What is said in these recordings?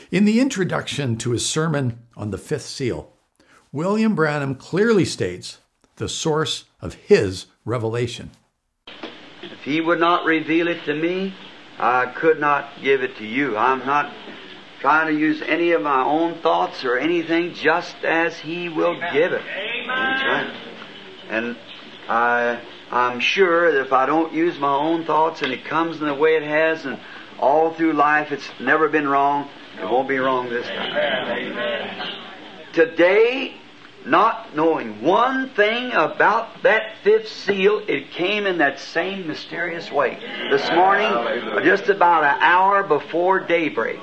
In the introduction to his sermon on the fifth seal, William Branham clearly states the source of his revelation. If he would not reveal it to me, I could not give it to you. I'm not trying to use any of my own thoughts or anything, just as he will give it. Amen. And I'm sure that if I don't use my own thoughts and it comes in the way it has, and all through life it's never been wrong, it won't be wrong this time. Amen. Today, not knowing one thing about that fifth seal, it came in that same mysterious way. This morning, just about an hour before daybreak.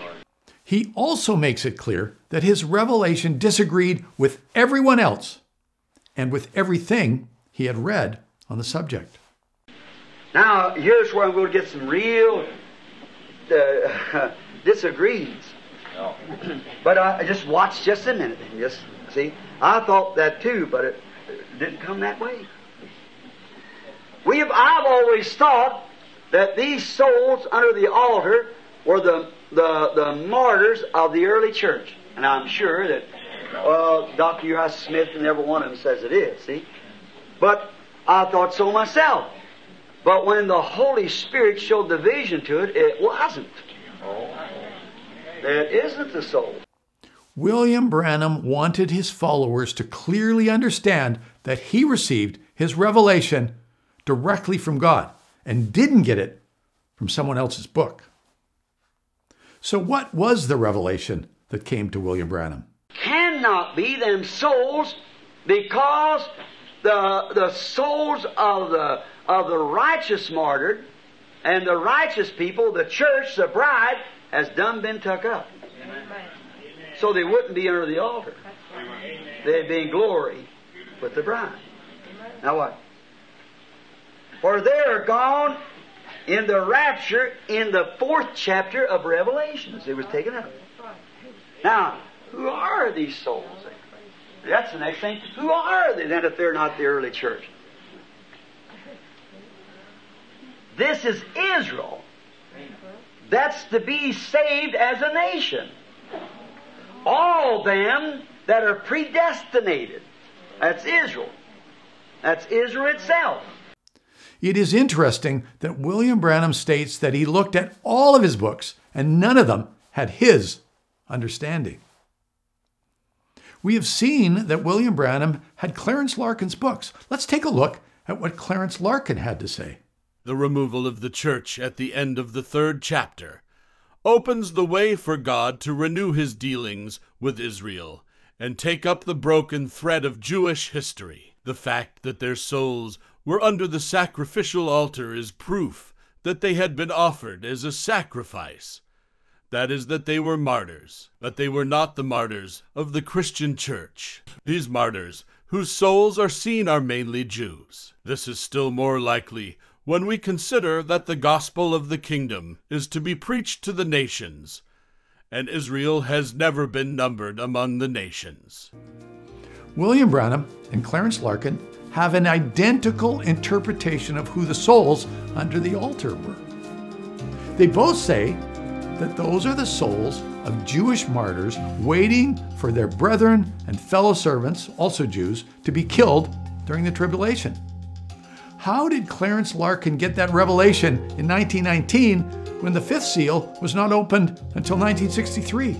He also makes it clear that his revelation disagreed with everyone else and with everything he had read on the subject. Now, here's where I'm going to get some real disagreements. But just watch just a minute. Just see, I thought that too, but it didn't come that way. I've always thought that these souls under the altar were the martyrs of the early church. And I'm sure that Dr. Uriah Smith and every one of them says it is, see? But I thought so myself. But when the Holy Spirit showed the vision to it, it wasn't. It isn't the soul. William Branham wanted his followers to clearly understand that he received his revelation directly from God and didn't get it from someone else's book. So what was the revelation that came to William Branham? Cannot be them souls, because the souls of the righteous martyred and the righteous people, the church, the bride, has done been tuck up. Amen. So they wouldn't be under the altar. They'd be in glory with the bride. Now what? For they are gone in the rapture in the 4th chapter of Revelations. It was taken up. Now, who are these souls? That's the next thing. Who are they then if they're not the early church? This is Israel. That's to be saved as a nation. All them that are predestinated. That's Israel. That's Israel itself. It is interesting that William Branham states that he looked at all of his books and none of them had his understanding. We have seen that William Branham had Clarence Larkin's books. Let's take a look at what Clarence Larkin had to say. The removal of the church at the end of the 3rd chapter opens the way for God to renew his dealings with Israel and take up the broken thread of Jewish history. The fact that their souls were under the sacrificial altar is proof that they had been offered as a sacrifice. That is, that they were martyrs, but they were not the martyrs of the Christian church. These martyrs, whose souls are seen, are mainly Jews. This is still more likely when we consider that the gospel of the kingdom is to be preached to the nations, and Israel has never been numbered among the nations. William Branham and Clarence Larkin have an identical interpretation of who the souls under the altar were. They both say that those are the souls of Jewish martyrs waiting for their brethren and fellow servants, also Jews, to be killed during the tribulation. How did Clarence Larkin get that revelation in 1919 when the 5th seal was not opened until 1963?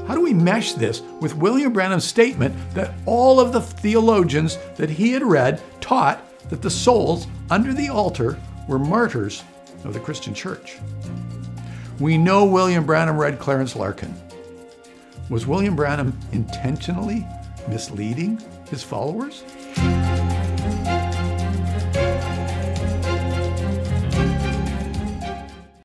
How do we mesh this with William Branham's statement that all of the theologians that he had read taught that the souls under the altar were martyrs of the Christian church? We know William Branham read Clarence Larkin. Was William Branham intentionally misleading his followers?